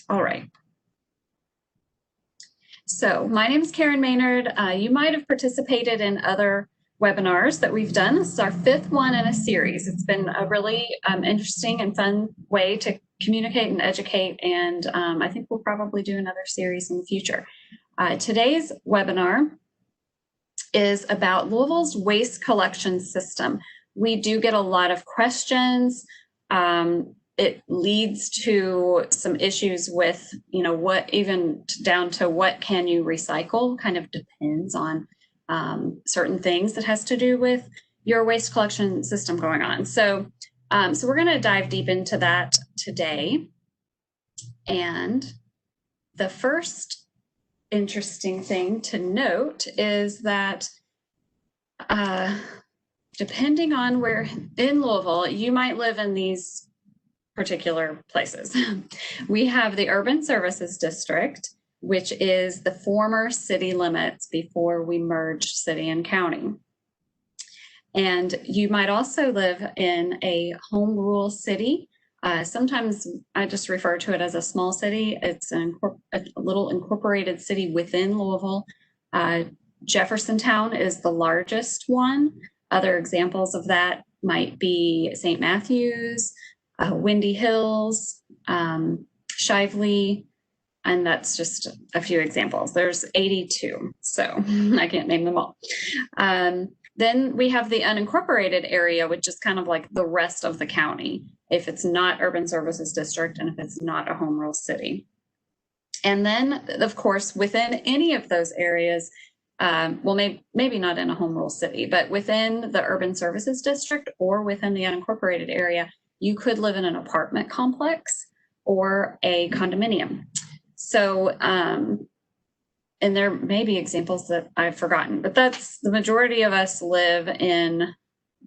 All right. So my name is Karen Maynard. You might have participated in other webinars that we've done. This is our 5th one in a series. It's been a really interesting and fun way to communicate and educate, and I think we'll probably do another series in the future. Today's webinar is about Louisville's waste collection system. We do get a lot of questions. It leads to some issues with, what even down to what can you recycle, kind of depends on certain things that has to do with your waste collection system going on. So, so we're going to dive deep into that today. And the first interesting thing to note is that depending on where in Louisville, you might live in these particular places. We have the Urban Services District, which is the former city limits before we merged city and county. And you might also live in a home rule city. Sometimes I just refer to it as a small city. It's a little incorporated city within Louisville. Jeffersontown is the largest one. Other examples of that might be St. Matthews, Windy Hills, Shively, and that's just a few examples. There's 82, so I can't name them all. Then we have the unincorporated area, which is kind of like the rest of the county, if it's not Urban Services District and if it's not a home rule city. And then, of course, within any of those areas, well, maybe not in a home rule city, but within the Urban Services District or within the unincorporated area, you could live in an apartment complex or a condominium. So, and there may be examples that I've forgotten, but that's the majority of us live in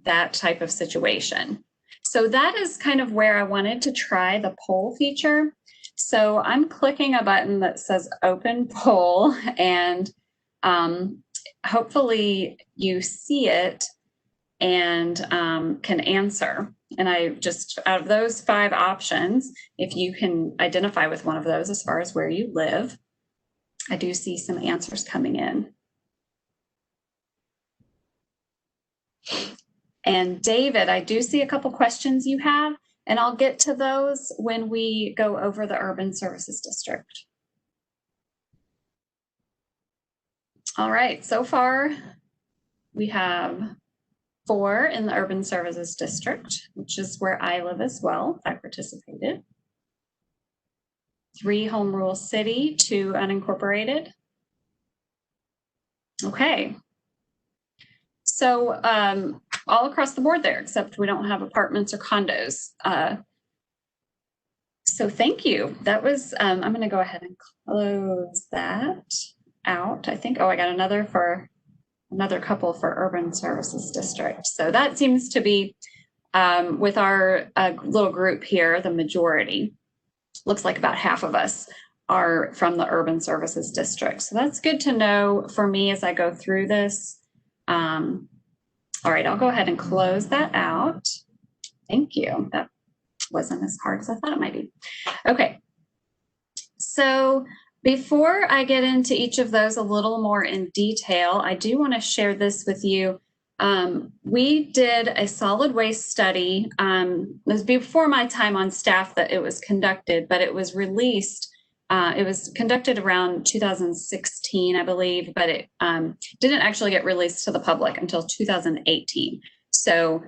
that type of situation. So that is kind of where I wanted to try the poll feature. So I'm clicking a button that says open poll, and hopefully you see it and can answer. And I just, out of those 5 options, if you can identify with one of those as far as where you live, I do see some answers coming in. And David, I do see a couple questions you have, and I'll get to those when we go over the Urban Services District. All right, so far we have 4 in the Urban Services District, which is where I live as well. I participated. 3 home rule city, 2 unincorporated. Okay. So all across the board there, except we don't have apartments or condos. So thank you. That was, I'm going to go ahead and close that out. I think, oh, I got another couple for Urban Services District. So that seems to be, with our little group here, the majority. Looks like about half of us are from the Urban Services District. So that's good to know for me as I go through this. All right, I'll go ahead and close that out. Thank you. That wasn't as hard as I thought it might be. Okay, so before I get into each of those a little more in detail, I do want to share this with you. We did a solid waste study. It was before my time on staff that it was conducted, but it was released. It was conducted around 2016, I believe, but it didn't actually get released to the public until 2018. So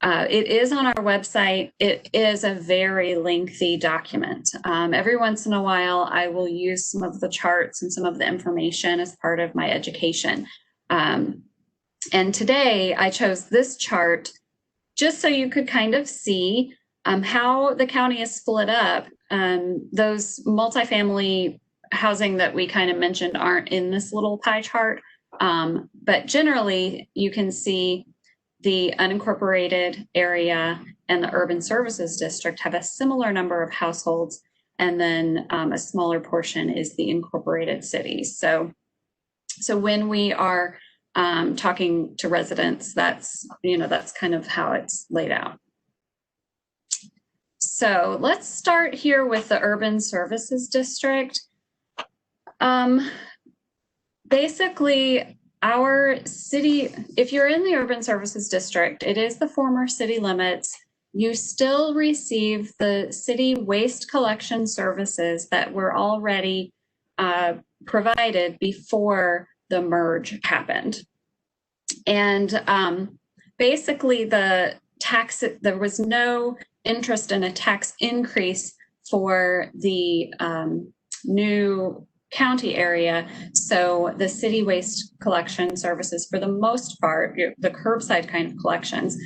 it is on our website. It is a very lengthy document. Every once in a while, I will use some of the charts and some of the information as part of my education. And today I chose this chart just so you could kind of see how the county is split up. Those multifamily housing that we kind of mentioned aren't in this little pie chart, but generally you can see the unincorporated area and the Urban Services District have a similar number of households, and then a smaller portion is the incorporated cities. So when we are talking to residents, that's kind of how it's laid out. So let's start here with the Urban Services District. Basically, our city, if you're in the Urban Services District, it is the former city limits. You still receive the city waste collection services that were already provided before the merge happened. And basically the tax, there was no interest in a tax increase for the new county area. So the city waste collection services, for the most part, the curbside kind of collections,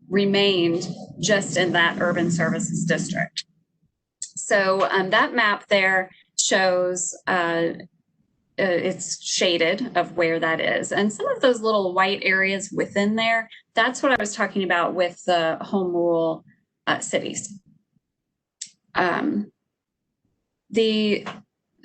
remained just in that urban services district. So that map there shows it's shaded of where that is. And some of those little white areas within there, that's what I was talking about with the home rule cities. The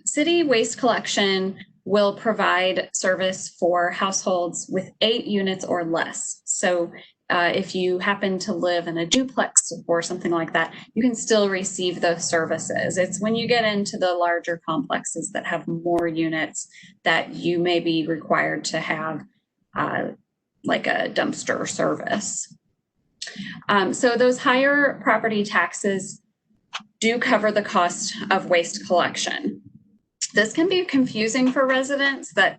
city waste collection will provide service for households with 8 units or less. So if you happen to live in a duplex or something like that, you can still receive those services. It's when you get into the larger complexes that have more units that you may be required to have like a dumpster service. So those higher property taxes do cover the cost of waste collection. This can be confusing for residents, that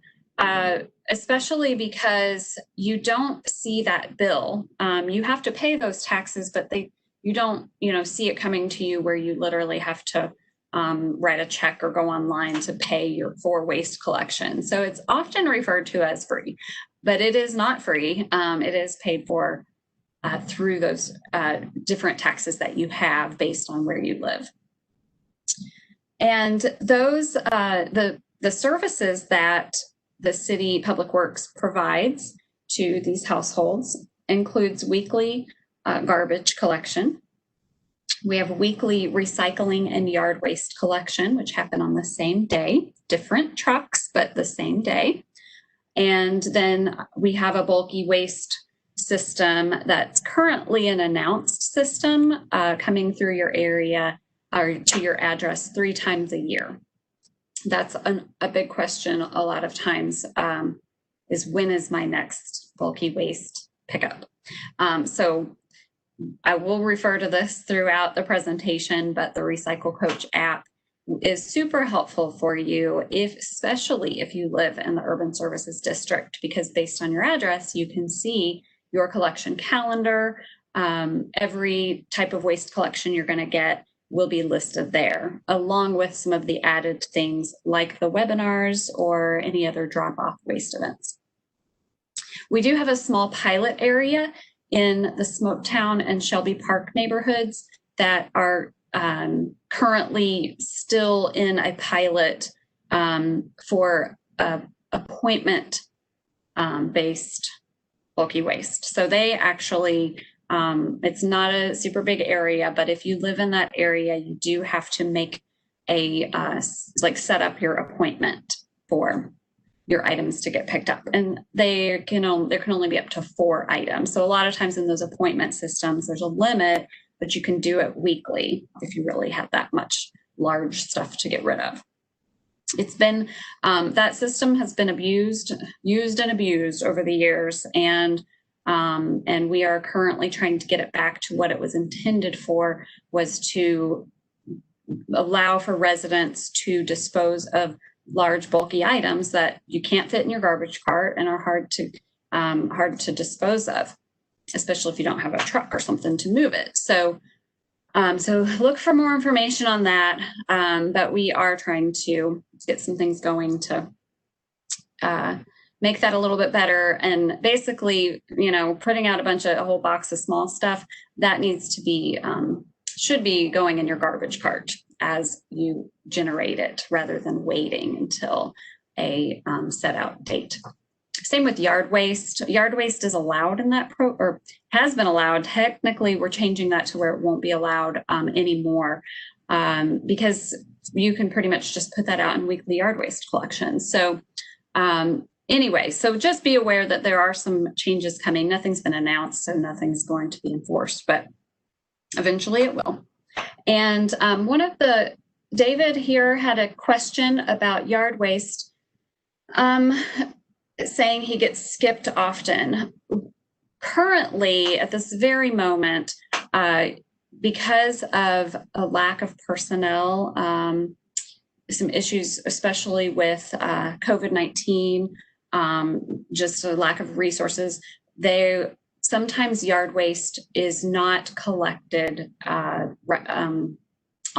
especially because you don't see that bill. You have to pay those taxes, but you don't see it coming to you where you literally have to write a check or go online to pay for waste collection. So it's often referred to as free, but it is not free. It is paid for through those different taxes that you have based on where you live. And those the services that the city public works provides to these households includes weekly garbage collection. We have weekly recycling and yard waste collection, which happen on the same day, different trucks, but the same day. And then we have a bulky waste system that's currently an announced system coming through your area or to your address 3 times a year. That's a big question a lot of times, is when is my next bulky waste pickup? So I will refer to this throughout the presentation, but the Recycle Coach app is super helpful for you, especially if you live in the Urban Services District, because based on your address, you can see your collection calendar. Every type of waste collection you're going to get will be listed there, along with some of the added things like the webinars or any other drop-off waste events. We do have a small pilot area in the Smoketown and Shelby Park neighborhoods that are currently still in a pilot for appointment-based bulky waste. So they actually, it's not a super big area, but if you live in that area, you do have to make a, set up your appointment for your items to get picked up. And there can only be up to 4 items. So a lot of times in those appointment systems, there's a limit, but you can do it weekly if you really have that much large stuff to get rid of. It's been, that system has been used and abused over the years. And we are currently trying to get it back to what it was intended for, was to allow for residents to dispose of large bulky items that you can't fit in your garbage cart and are hard to dispose of, especially if you don't have a truck or something to move it. So look for more information on that, but we are trying to get some things going to make that a little bit better. And basically, putting out a whole box of small stuff that needs to be, should be going in your garbage cart as you generate it, rather than waiting until a set out date. Same with yard waste. Yard waste is allowed in that or has been allowed. Technically, we're changing that to where it won't be allowed anymore, because you can pretty much just put that out in weekly yard waste collections. So anyway, so just be aware that there are some changes coming. Nothing's been announced, so nothing's going to be enforced, but Eventually it will. And David here had a question about yard waste, saying he gets skipped often. Currently, at this very moment, because of a lack of personnel, some issues, especially with COVID-19, just a lack of resources, sometimes yard waste is not collected on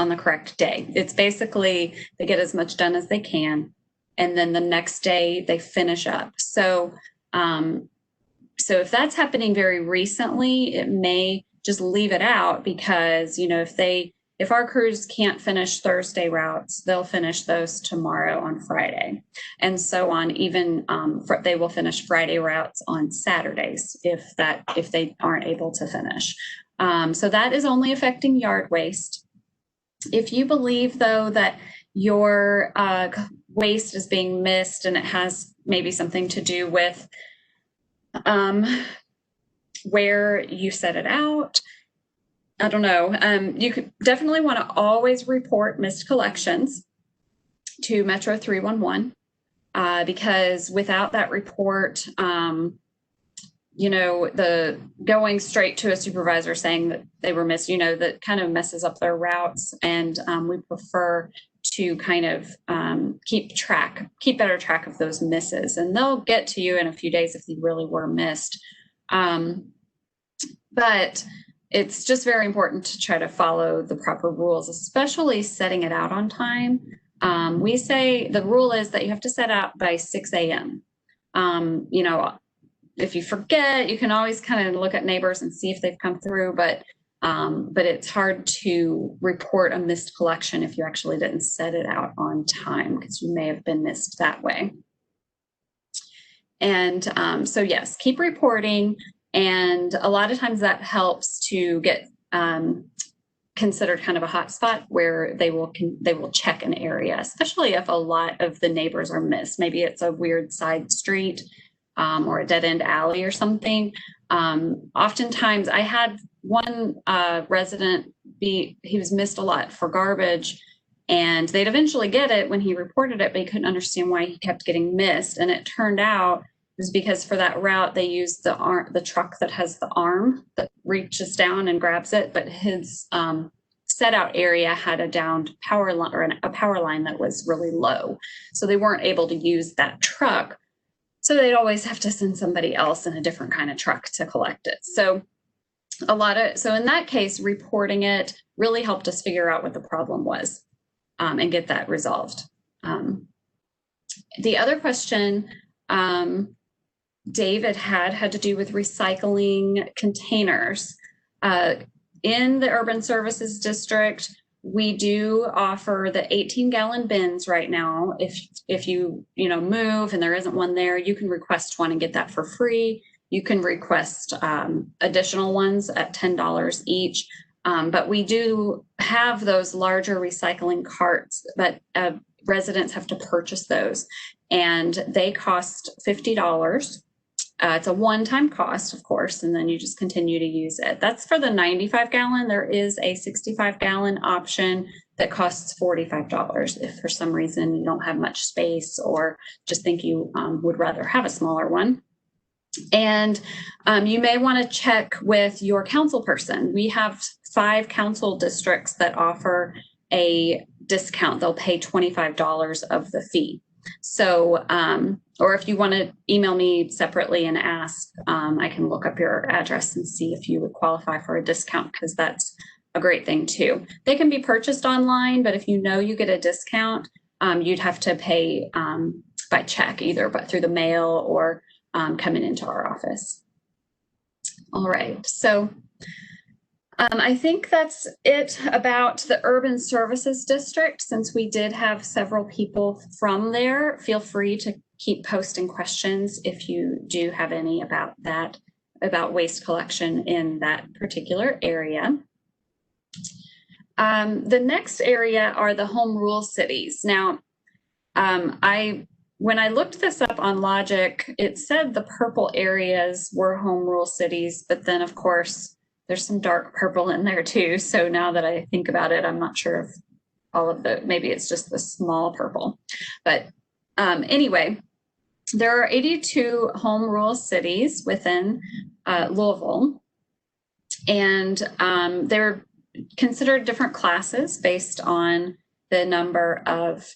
the correct day. It's basically they get as much done as they can, and then the next day they finish up. So if that's happening very recently, it may just leave it out, because if our crews can't finish Thursday routes, they'll finish those tomorrow on Friday, and so on. Even they will finish Friday routes on Saturdays if they aren't able to finish. So that is only affecting yard waste. If you believe, though, that your waste is being missed and it has maybe something to do with where you set it out, I don't know. You could definitely want to always report missed collections to Metro 311, because without that report, the going straight to a supervisor saying that they were missed, that kind of messes up their routes. And we prefer to kind of keep better track of those misses, and they'll get to you in a few days if they really were missed. But it's just very important to try to follow the proper rules, especially setting it out on time. We say the rule is that you have to set out by 6 a.m. If you forget, you can always kind of look at neighbors and see if they've come through, but it's hard to report a missed collection if you actually didn't set it out on time, because you may have been missed that way. And so yes, keep reporting. And a lot of times that helps to get considered kind of a hot spot where they will check an area, especially if a lot of the neighbors are missed. Maybe it's a weird side street or a dead end alley or something. Oftentimes I had one resident he was missed a lot for garbage, and they'd eventually get it when he reported it, but he couldn't understand why he kept getting missed. And it turned out is because for that route they use the truck that has the arm that reaches down and grabs it, but his set out area had a downed power line, or a power line that was really low, so they weren't able to use that truck, so they'd always have to send somebody else in a different kind of truck to collect it. So in that case, reporting it really helped us figure out what the problem was and get that resolved. The other question David had to do with recycling containers. In the Urban Services District, we do offer the 18-gallon bins right now. If you move and there isn't one there, you can request one and get that for free. You can request additional ones at $10 each. But we do have those larger recycling carts, but residents have to purchase those, and they cost $50. It's a one-time cost, of course, and then you just continue to use it. That's for the 95-gallon. There is a 65-gallon option that costs $45 if for some reason you don't have much space or just think you would rather have a smaller one. And you may want to check with your council person. We have 5 council districts that offer a discount. They'll pay $25 of the fee. So, or if you want to email me separately and ask, I can look up your address and see if you would qualify for a discount, because that's a great thing too. They can be purchased online, but if you get a discount, you'd have to pay by check, either but through the mail or coming into our office. All right, so I think that's it about the Urban Services District. Since we did have several people from there, feel free to keep posting questions if you do have any about that, about waste collection in that particular area. The next area are the home rule cities. Now, when I looked this up on Logic, it said the purple areas were home rule cities, but then of course, there's some dark purple in there too. So now that I think about it, I'm not sure if all of maybe it's just the small purple. But anyway, there are 82 home rule cities within Louisville, and they're considered different classes based on the number of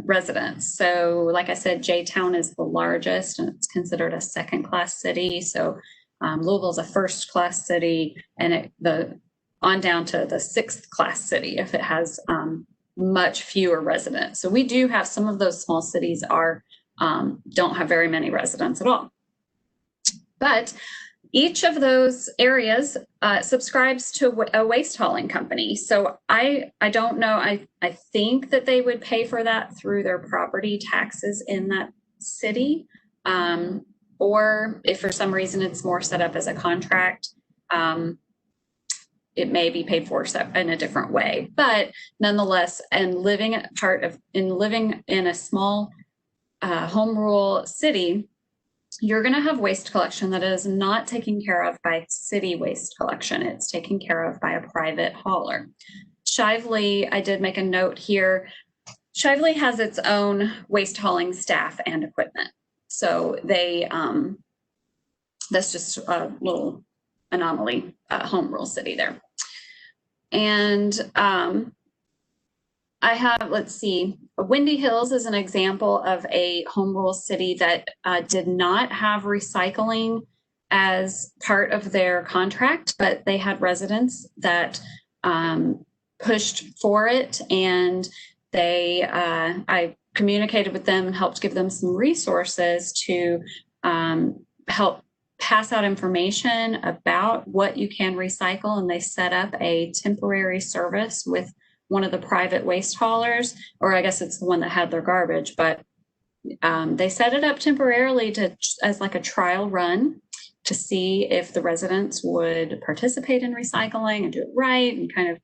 residents. So like I said, J-Town is the largest, and it's considered a second-class city. So Louisville is a first-class city, and on down to the sixth-class city if it has much fewer residents. So we do have some of those small cities don't have very many residents at all. But each of those areas subscribes to a waste hauling company. So I don't know, I think that they would pay for that through their property taxes in that city. Or if for some reason it's more set up as a contract, it may be paid for in a different way. But nonetheless, and living in a small home rule city, you're going to have waste collection that is not taken care of by city waste collection. It's taken care of by a private hauler. Shively, I did make a note here. Shively has its own waste hauling staff and equipment. So that's just a little anomaly, home rule city there. And I have, let's see, Windy Hills is an example of a home rule city that did not have recycling as part of their contract, but they had residents that pushed for it, and I communicated with them and helped give them some resources to help pass out information about what you can recycle, and they set up a temporary service with one of the private waste haulers, or I guess it's the one that had their garbage, but they set it up temporarily as like a trial run to see if the residents would participate in recycling and do it right, and kind of,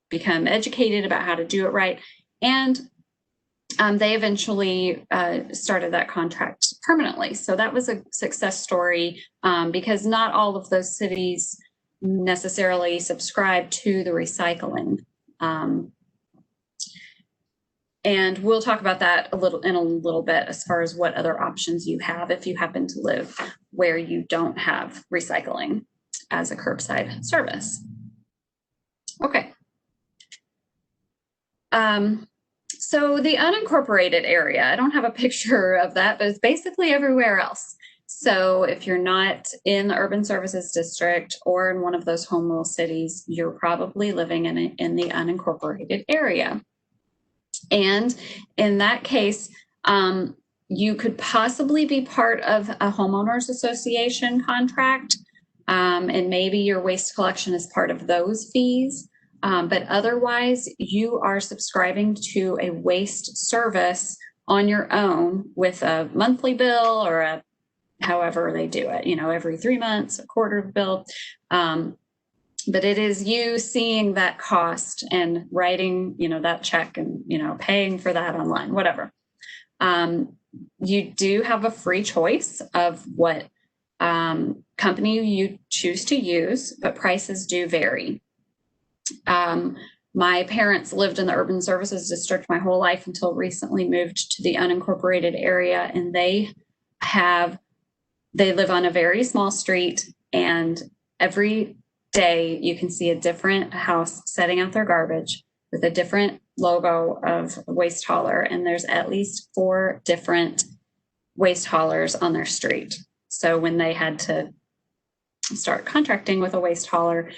become educated about how to do it right. And they eventually started that contract permanently. So that was a success story because not all of those cities necessarily subscribe to the recycling. And we'll talk about that in a little bit as far as what other options you have if you happen to live where you don't have recycling as a curbside service. Okay. So the unincorporated area, I don't have a picture of that, but it's basically everywhere else. So if you're not in the urban services district or in one of those home rule cities, you're probably living in the unincorporated area. And in that case, you could possibly be part of a homeowners association contract, and maybe your waste collection is part of those fees. But otherwise, you are subscribing to a waste service on your own with a monthly bill or however they do it, every 3 months, a quarter bill. But it is you seeing that cost and writing, that check and, paying for that online, whatever. You do have a free choice of what company you choose to use, but prices do vary. My parents lived in the urban services district my whole life until recently moved to the unincorporated area, and they live on a very small street, and every day you can see a different house setting out their garbage with a different logo of waste hauler, and there's at least 4 different waste haulers on their street. So when they had to start contracting with a waste hauler,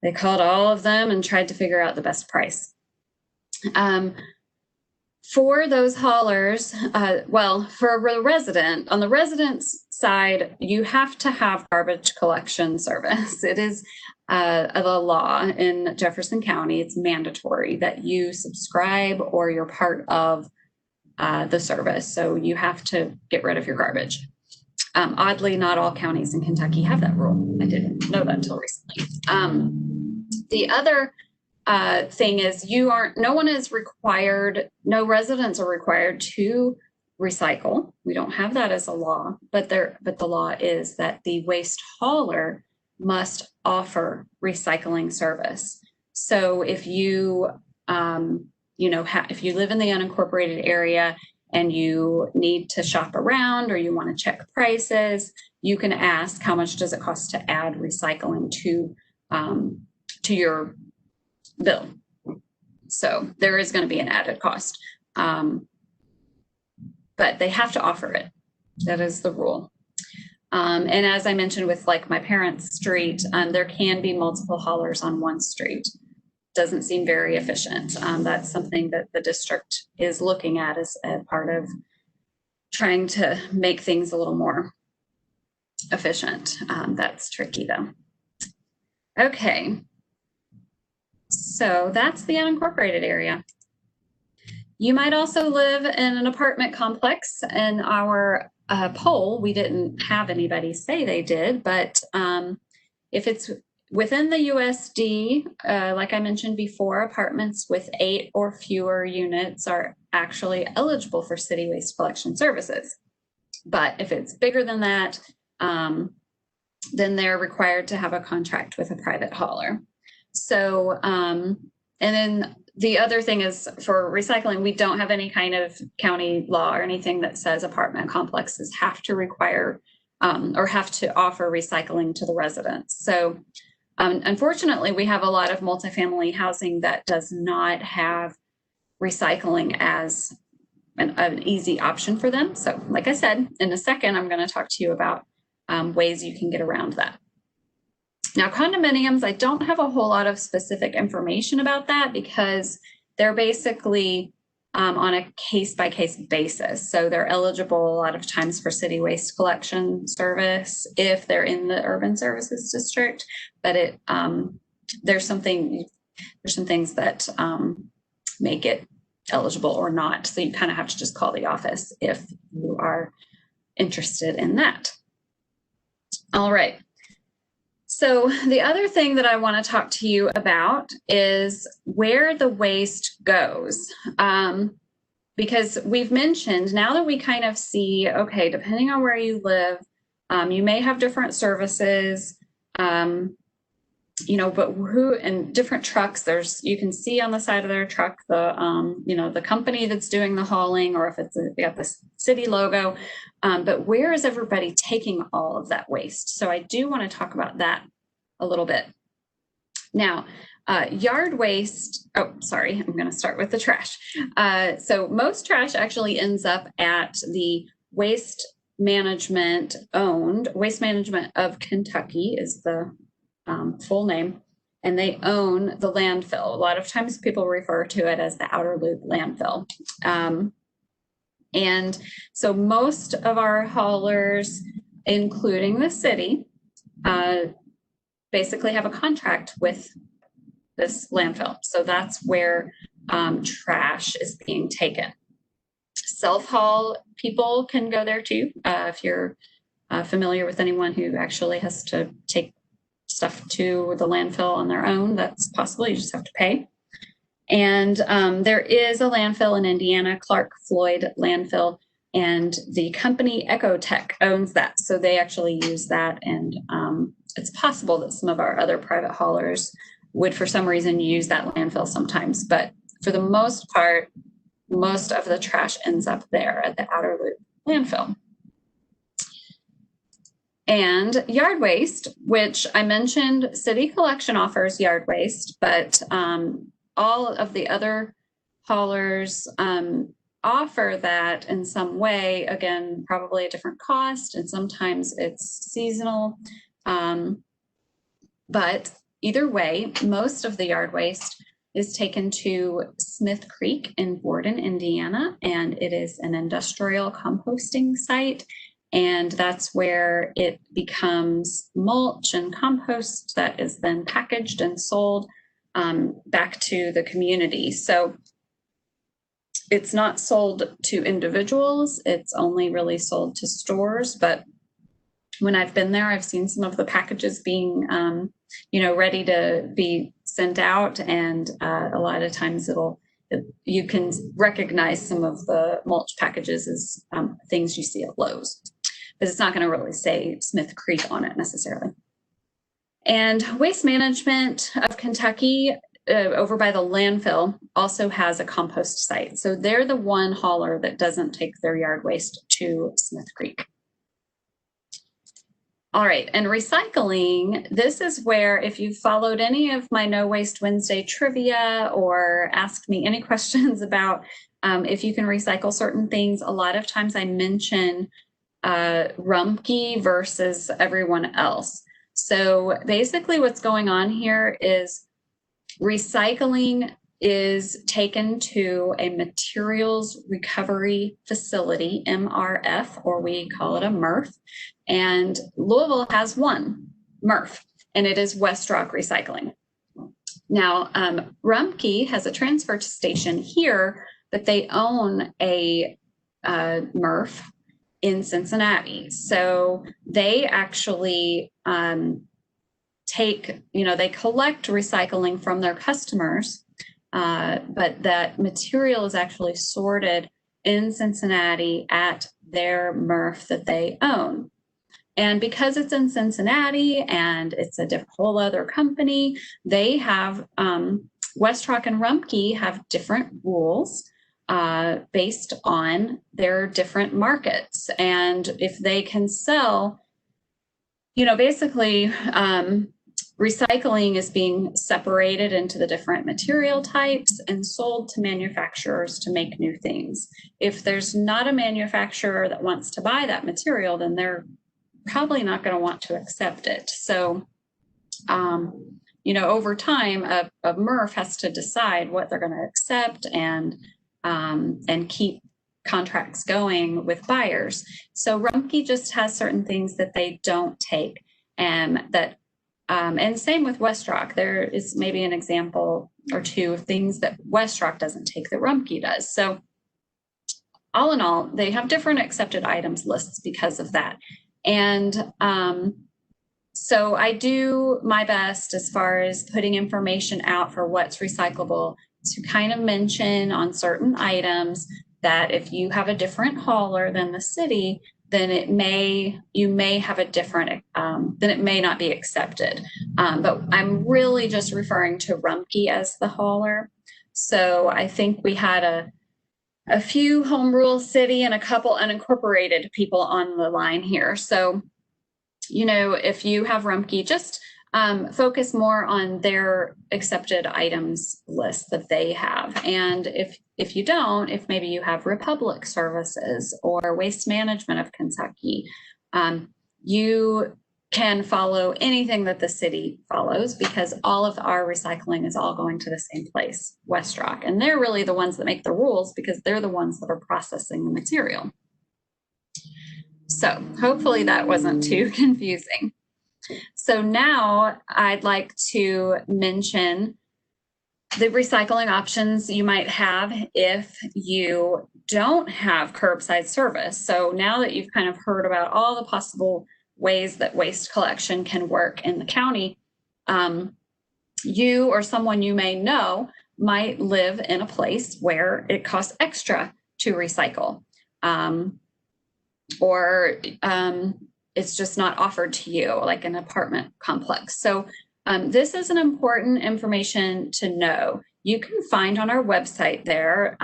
they called all of them and tried to figure out the best price. For those haulers, for a resident, on the resident's side, you have to have garbage collection service. It is the law in Jefferson County. It's mandatory that you subscribe or you're part of the service. So you have to get rid of your garbage. Oddly, not all counties in Kentucky have that rule. I didn't know that until recently. The other thing is no residents are required to recycle. We don't have that as a law, but the law is that the waste hauler must offer recycling service. So if you, if you live in the unincorporated area and you need to shop around or you want to check prices, you can ask how much does it cost to add recycling to your bill. So there is going to be an added cost, but they have to offer it. That is the rule. And as I mentioned with like my parents' street, there can be multiple haulers on one street. Doesn't seem very efficient. That's something that the district is looking at as a part of trying to make things a little more efficient. That's tricky though. Okay. So that's the unincorporated area. You might also live in an apartment complex. In our poll, we didn't have anybody say they did, but if it's within the USD, like I mentioned before, apartments with 8 or fewer units are actually eligible for city waste collection services. But if it's bigger than that, then they're required to have a contract with a private hauler. So, and then the other thing is for recycling, we don't have any kind of county law or anything that says apartment complexes have to require or have to offer recycling to the residents. So unfortunately, we have a lot of multifamily housing that does not have recycling as an easy option for them. So like I said, in a second, I'm going to talk to you about ways you can get around that. Now, condominiums, I don't have a whole lot of specific information about that because they're basically on a case-by-case basis. So they're eligible a lot of times for city waste collection service if they're in the urban services district, but there's some things that make it eligible or not. So you kind of have to just call the office if you are interested in that. All right. So the other thing that I want to talk to you about is where the waste goes. Because we've mentioned now that we kind of see, okay, depending on where you live, you may have different services, but who and different trucks, you can see on the side of their truck, the company that's doing the hauling, or if they got the city logo, but where is everybody taking all of that waste? So I do want to talk about that a little bit. Now, yard waste, I'm going to start with the trash. So most trash actually ends up at the Waste Management of Kentucky is the full name, and they own the landfill. A lot of times people refer to it as the outer loop landfill. And so most of our haulers, including the city, basically have a contract with this landfill. So that's where trash is being taken. Self-haul people can go there too. If you're familiar with anyone who actually has to take stuff to the landfill on their own, that's possible. You just have to pay. And there is a landfill in Indiana, Clark Floyd landfill, and the company Ecotech owns that. So they actually use that, and it's possible that some of our other private haulers would for some reason use that landfill sometimes, but for the most part, most of the trash ends up there at the outer loop landfill. And yard waste, which I mentioned, city collection offers yard waste, but all of the other haulers offer that in some way, again, probably a different cost, and sometimes it's seasonal. But either way, most of the yard waste is taken to Smith Creek in Borden, Indiana, and it is an industrial composting site. And that's where it becomes mulch and compost that is then packaged and sold back to the community. So it's not sold to individuals, it's only really sold to stores. But when I've been there, I've seen some of the packages being, ready to be sent out. And a lot of times it'll you can recognize some of the mulch packages as things you see at Lowe's, but it's not going to really say Smith Creek on it necessarily. And Waste Management of Kentucky, over by the landfill, also has a compost site. So they're the one hauler that doesn't take their yard waste to Smith Creek. All right, and recycling, this is where if you've followed any of my No Waste Wednesday trivia or asked me any questions about if you can recycle certain things, a lot of times I mention Rumpke versus everyone else. So basically what's going on here is recycling is taken to a materials recovery facility, MRF, or we call it a MRF. And Louisville has one MRF, and it is West Rock Recycling. Now, Rumpke has a transfer station here, but they own a MRF in Cincinnati. So they actually they collect recycling from their customers, but that material is actually sorted in Cincinnati at their MRF that they own. And because it's in Cincinnati and it's a whole other company, they have, West Rock and Rumpke have different rules based on their different markets. And if they can sell, basically, recycling is being separated into the different material types and sold to manufacturers to make new things. If there's not a manufacturer that wants to buy that material, then they're probably not going to want to accept it. So, over time, a MRF has to decide what they're going to accept and keep contracts going with buyers. So Rumpke just has certain things that they don't take, and same with West Rock. There is maybe an example or two of things that West Rock doesn't take that Rumpke does. So all in all, they have different accepted items lists because of that. And so I do my best as far as putting information out for what's recyclable to kind of mention on certain items that if you have a different hauler than the city, then you may have a different, then it may not be accepted. But I'm really just referring to Rumpke as the hauler. So I think we had a few home rule city and a couple unincorporated people on the line here. So, if you have Rumpke, just focus more on their accepted items list that they have. And if you don't, if maybe you have Republic Services or Waste Management of Kentucky, you can follow anything that the city follows, because all of our recycling is all going to the same place, West Rock. And they're really the ones that make the rules because they're the ones that are processing the material. So hopefully that wasn't too confusing. So now I'd like to mention the recycling options you might have if you don't have curbside service. So now that you've kind of heard about all the possible ways that waste collection can work in the county, you or someone you may know might live in a place where it costs extra to recycle, or it's just not offered to you, like an apartment complex. So this is an important information to know. You can find on our website there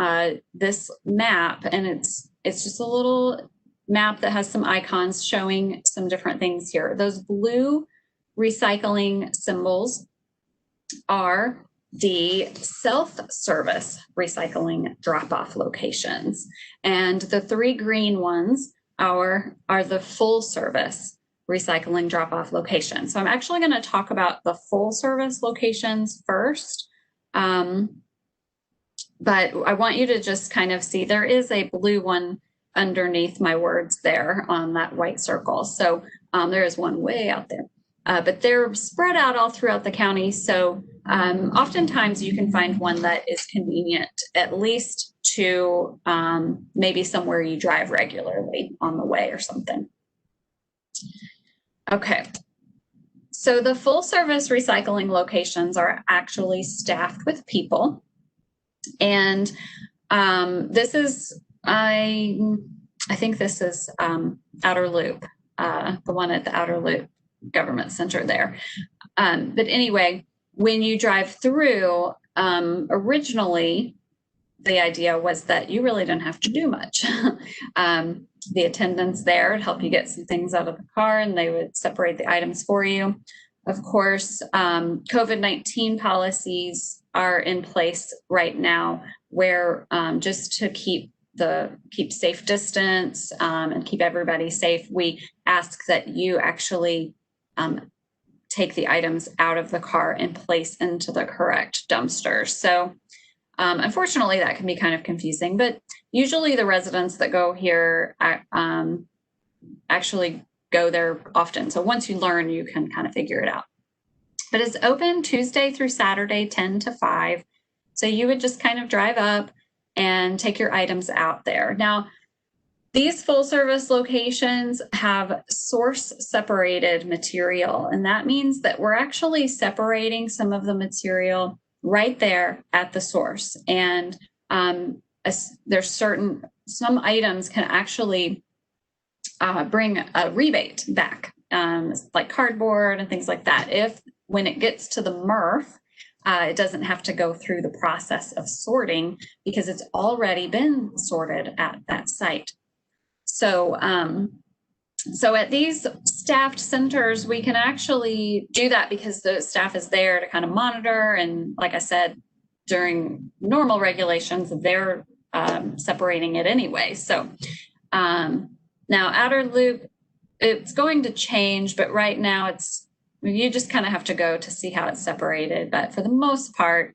this map, and it's just a little map that has some icons showing some different things here. Those blue recycling symbols are the self-service recycling drop-off locations, and the three green ones are the full service recycling drop-off locations. So I'm actually going to talk about the full service locations first, but I want you to just kind of see there is a blue one underneath my words there on that white circle. So there is one way out there, but they're spread out all throughout the county. So oftentimes you can find one that is convenient, at least to maybe somewhere you drive regularly on the way or something. Okay, so the full service recycling locations are actually staffed with people, And this is, I think this is Outer Loop, the one at the Outer Loop Government Center there. But anyway, when you drive through, originally, the idea was that you really didn't have to do much. The attendants there would help you get some things out of the car, and they would separate the items for you. Of course, COVID-19 policies are in place right now where just to keep safe distance and keep everybody safe, we ask that you actually take the items out of the car and place into the correct dumpster. So unfortunately, that can be kind of confusing, but usually the residents that go here actually go there often. So once you learn, you can kind of figure it out. But it's open Tuesday through Saturday, 10 to 5. So you would just kind of drive up and take your items out there. Now, these full service locations have source separated material, and that means that we're actually separating some of the material right there at the source. And there's some items can actually bring a rebate back, like cardboard and things like that. If when it gets to the MRF, it doesn't have to go through the process of sorting because it's already been sorted at that site. So, so at these staffed centers, we can actually do that because the staff is there to kind of monitor. And like I said, during normal regulations, they're separating it anyway. So now Outer Loop, it's going to change, but right now you just kind of have to go to see how it's separated. But for the most part,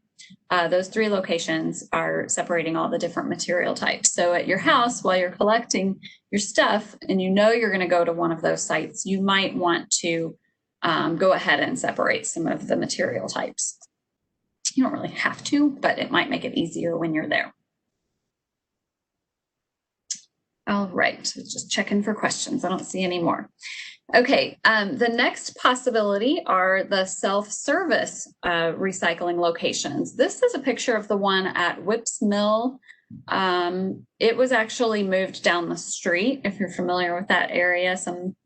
those 3 locations are separating all the different material types. So at your house, while you're collecting your stuff and you know you're going to go to one of those sites, you might want to go ahead and separate some of the material types. You don't really have to, but it might make it easier when you're there. All right, just checking for questions. I don't see any more. Okay, the next possibility are the self-service recycling locations. This is a picture of the one at Whips Mill. It was actually moved down the street, if you're familiar with that area.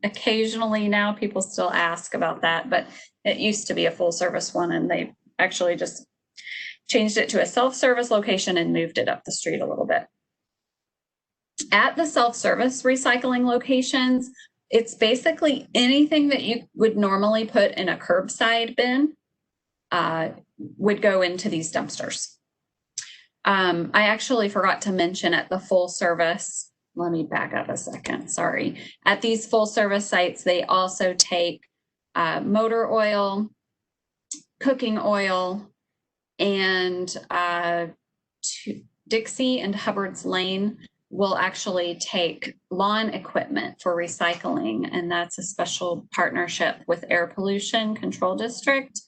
Occasionally now people still ask about that, but it used to be a full service one, and they actually just changed it to a self-service location and moved it up the street a little bit. At the self-service recycling locations, it's basically anything that you would normally put in a curbside bin would go into these dumpsters. I actually forgot to mention at the full service, let me back up a second, sorry. At these full service sites, they also take motor oil, cooking oil, and Dixie and Hubbard's Lane will actually take lawn equipment for recycling, and that's a special partnership with Air Pollution Control District.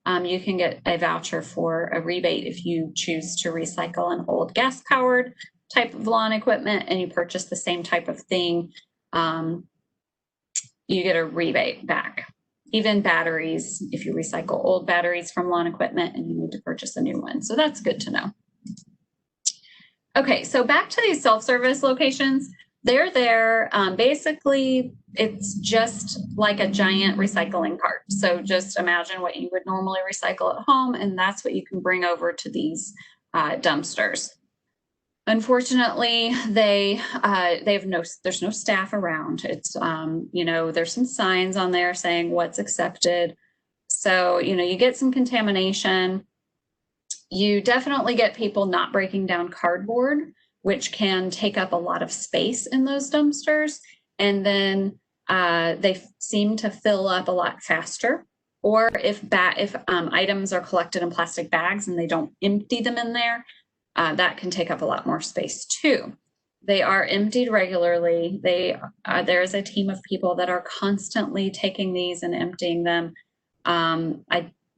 You can get a voucher for a rebate if you choose to recycle an old gas-powered type of lawn equipment and you purchase the same type of thing, you get a rebate back. Even batteries, if you recycle old batteries from lawn equipment and you need to purchase a new one. So that's good to know. Okay, so back to these self-service locations. They're there. Basically, it's just like a giant recycling cart. So just imagine what you would normally recycle at home, and that's what you can bring over to these dumpsters. Unfortunately, there's no staff around. It's there's some signs on there saying what's accepted. So you get some contamination. You definitely get people not breaking down cardboard, which can take up a lot of space in those dumpsters. And then they seem to fill up a lot faster. Or if items are collected in plastic bags and they don't empty them in there, that can take up a lot more space too. They are emptied regularly. There is a team of people that are constantly taking these and emptying them.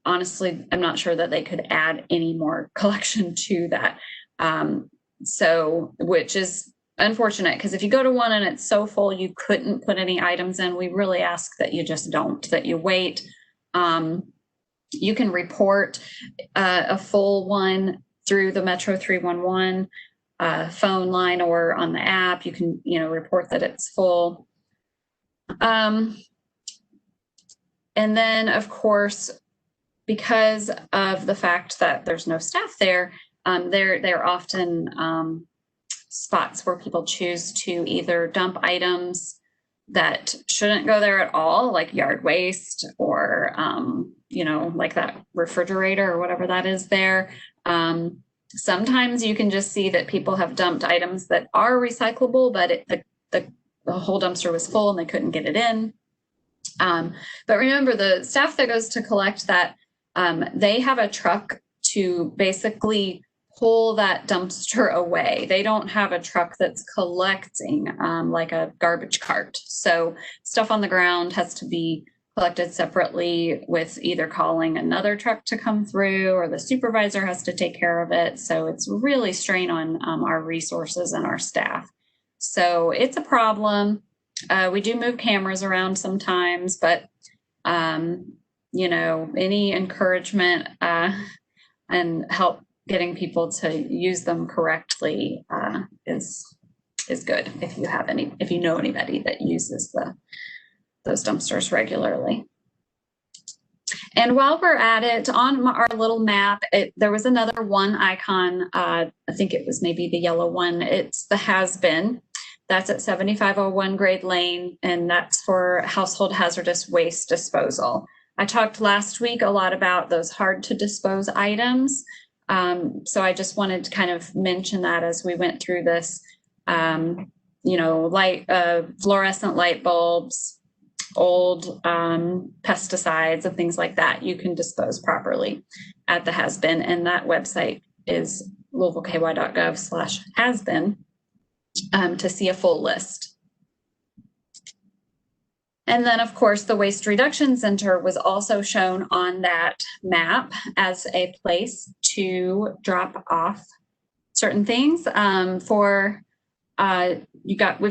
Honestly, I'm not sure that they could add any more collection to that. Which is unfortunate, because if you go to one and it's so full you couldn't put any items in, we really ask that you just don't, that you wait. You can report a full one through the Metro 311 phone line or on the app. You can, report that it's full. And then, of course, because of the fact that there's no staff there, there are often spots where people choose to either dump items that shouldn't go there at all, like yard waste or, like that refrigerator or whatever that is there. Sometimes you can just see that people have dumped items that are recyclable, but the whole dumpster was full and they couldn't get it in. But remember, the staff that goes to collect that, they have a truck to basically pull that dumpster away. They don't have a truck that's collecting like a garbage cart. So stuff on the ground has to be collected separately with either calling another truck to come through or the supervisor has to take care of it. So it's really strain on our resources and our staff. So it's a problem. We do move cameras around sometimes, but any encouragement and help getting people to use them correctly is good if you know anybody that uses those dumpsters regularly. And while we're at it, on our little map, there was another one icon. I think it was maybe the yellow one. It's the has been. That's at 7501 Grade Lane, and that's for household hazardous waste disposal. I talked last week a lot about those hard to dispose items. So I just wanted to kind of mention that as we went through this, fluorescent light bulbs, old pesticides and things like that, you can dispose properly at the has-been. And that website is louisvilleky.gov/has-been to see a full list. And then, of course, the Waste Reduction Center was also shown on that map as a place to drop off certain things. We've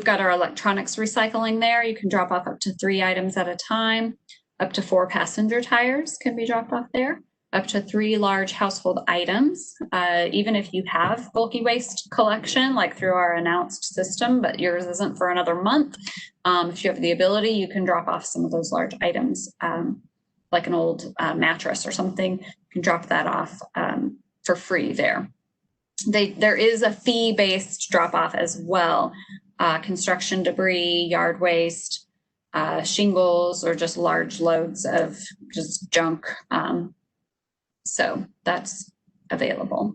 got our electronics recycling there. You can drop off up to 3 items at a time. Up to 4 passenger tires can be dropped off there. Up to 3 large household items. Even if you have bulky waste collection, like through our announced system, but yours isn't for another month. If you have the ability, you can drop off some of those large items, like an old mattress or something. You can drop that off for free there. There is a fee-based drop-off as well. Construction debris, yard waste, shingles, or just large loads of just junk. So that's available.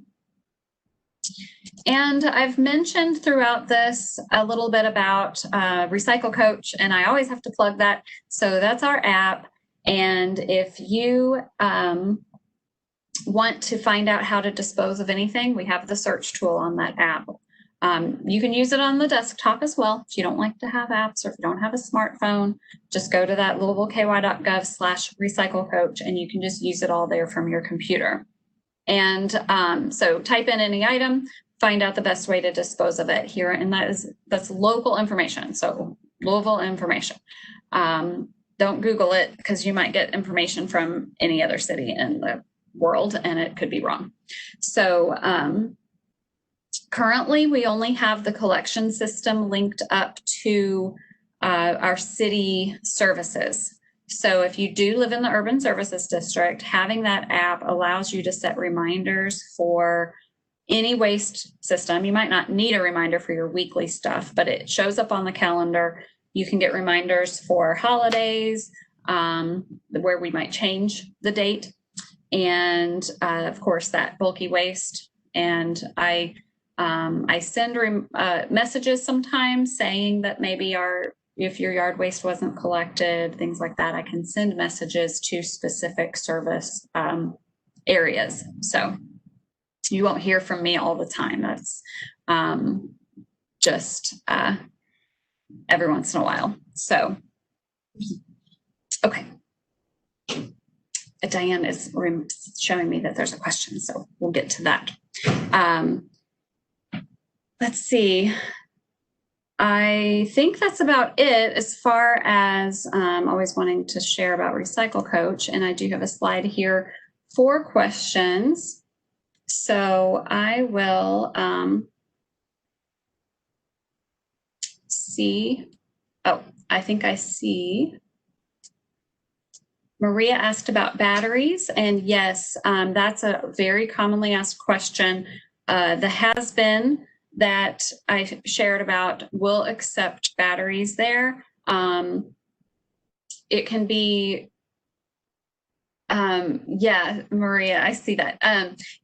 And I've mentioned throughout this a little bit about Recycle Coach, and I always have to plug that. So that's our app. And if you want to find out how to dispose of anything, we have the search tool on that app. You can use it on the desktop as well. If you don't like to have apps or if you don't have a smartphone, just go to that louisvilleky.gov/recyclecoach and you can just use it all there from your computer. And so type in any item, find out the best way to dispose of it here. And that's local information. So Louisville information. Don't Google it because you might get information from any other city in the world and it could be wrong. So currently we only have the collection system linked up to our city services. So if you do live in the urban services district, having that app allows you to set reminders for any waste system. You might not need a reminder for your weekly stuff, but it shows up on the calendar. You can get reminders for holidays, where we might change the date. And of course, that bulky waste. And I send messages sometimes saying that maybe if your yard waste wasn't collected, things like that, I can send messages to specific service areas. So you won't hear from me all the time. That's just every once in a while. So, okay. Diane is showing me that there's a question, so we'll get to that. Let's see. I think that's about it as far as always wanting to share about Recycle Coach. And I do have a slide here for questions. So I will see. Oh, I think I see. Maria asked about batteries, and yes, that's a very commonly asked question. The has-been that I shared about will accept batteries there. It can be, yeah, Maria, I see that.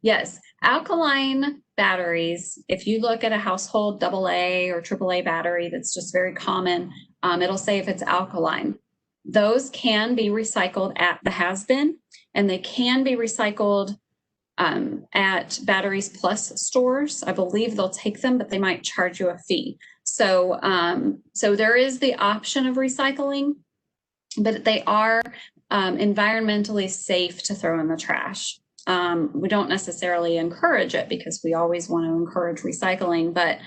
Yes, alkaline batteries, if you look at a household AA or AAA battery that's just very common, it'll say if it's alkaline. Those can be recycled at the has-been, and they can be recycled at Batteries Plus stores. I believe they'll take them, but they might charge you a fee. So, so there is the option of recycling, but they are environmentally safe to throw in the trash. We don't necessarily encourage it because we always want to encourage recycling, but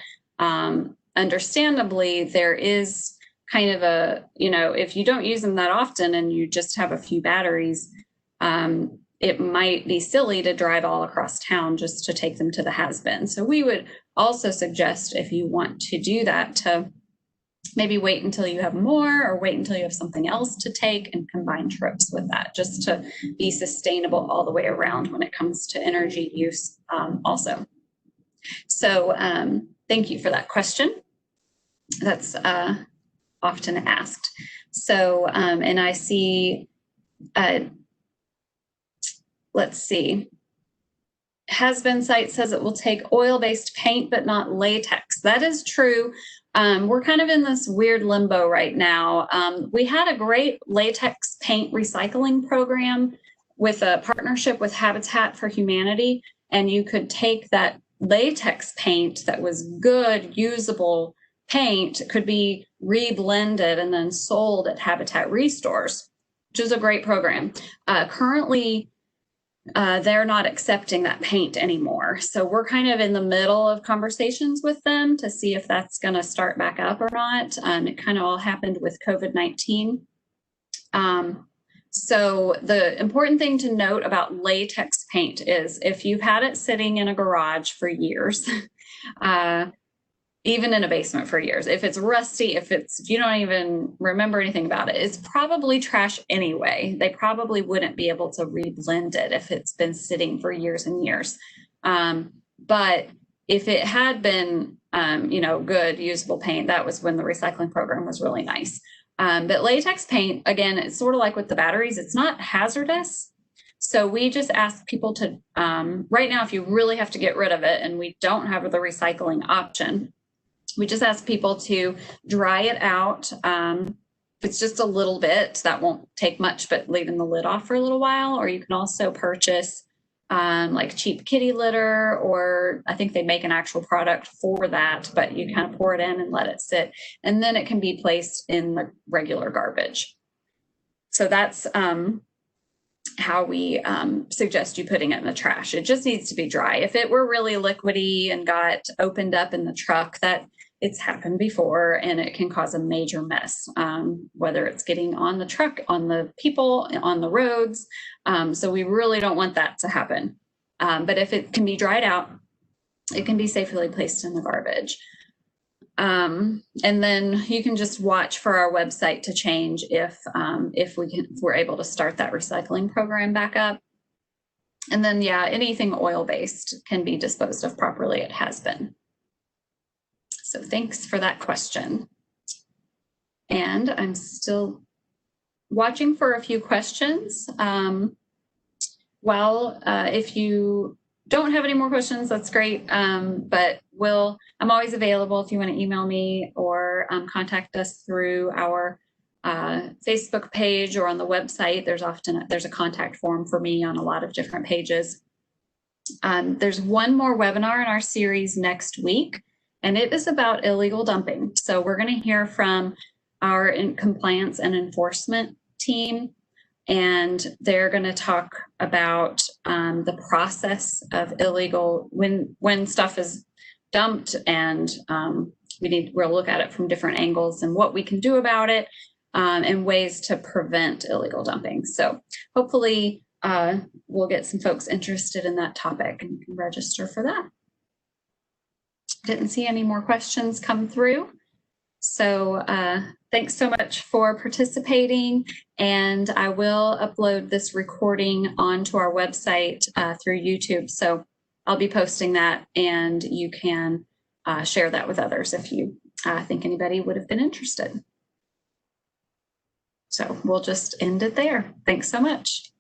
understandably, there is kind of a, you know, if you don't use them that often and you just have a few batteries, it might be silly to drive all across town just to take them to the has-been. So we would also suggest, if you want to do that, to maybe wait until you have more, or wait until you have something else to take and combine trips with that, just to be sustainable all the way around when it comes to energy use also. So thank you for that question. That's often asked. So, and I see, let's see, has-been site says it will take oil-based paint, but not latex. That is true. We're kind of in this weird limbo right now. We had a great latex paint recycling program with a partnership with Habitat for Humanity, and you could take that latex paint that was good, usable paint, could be reblended and then sold at Habitat Restores, which is a great program. Currently, they're not accepting that paint anymore. So we're kind of in the middle of conversations with them to see if that's going to start back up or not. It kind of all happened with COVID-19. So the important thing to note about latex paint is if you've had it sitting in a garage for years, even in a basement for years, if it's rusty, if you don't even remember anything about it, it's probably trash anyway. They probably wouldn't be able to reblend it if it's been sitting for years and years. But if it had been, you know, good usable paint, that was when the recycling program was really nice. But latex paint, again, it's sort of like with the batteries, it's not hazardous. So we just ask people to, right now, if you really have to get rid of it and we don't have the recycling option, we just ask people to dry it out. If it's just a little bit, that won't take much, but leaving the lid off for a little while. Or you can also purchase like cheap kitty litter, or I think they make an actual product for that, but you kind of pour it in and let it sit. And then it can be placed in the regular garbage. So that's how we suggest you putting it in the trash. It just needs to be dry. If it were really liquidy and got opened up in the truck, that it's happened before and it can cause a major mess, whether it's getting on the truck, on the people, on the roads. So we really don't want that to happen. But if it can be dried out, it can be safely placed in the garbage. And then you can just watch for our website to change if we're able to start that recycling program back up. And then, yeah, anything oil-based can be disposed of properly. It has been. So thanks for that question. And I'm still watching for a few questions. If you don't have any more questions, that's great. But I'm always available if you want to email me or contact us through our Facebook page or on the website. There's a contact form for me on a lot of different pages. There's one more webinar in our series next week, and it is about illegal dumping. So we're going to hear from our compliance and enforcement team, and they're going to talk about the process of illegal, when stuff is dumped, and we'll look at it from different angles and what we can do about it, and ways to prevent illegal dumping. So hopefully we'll get some folks interested in that topic and can register for that. Didn't see any more questions come through. So thanks so much for participating, and I will upload this recording onto our website through YouTube. So I'll be posting that, and you can share that with others if you think anybody would have been interested. So we'll just end it there. Thanks so much.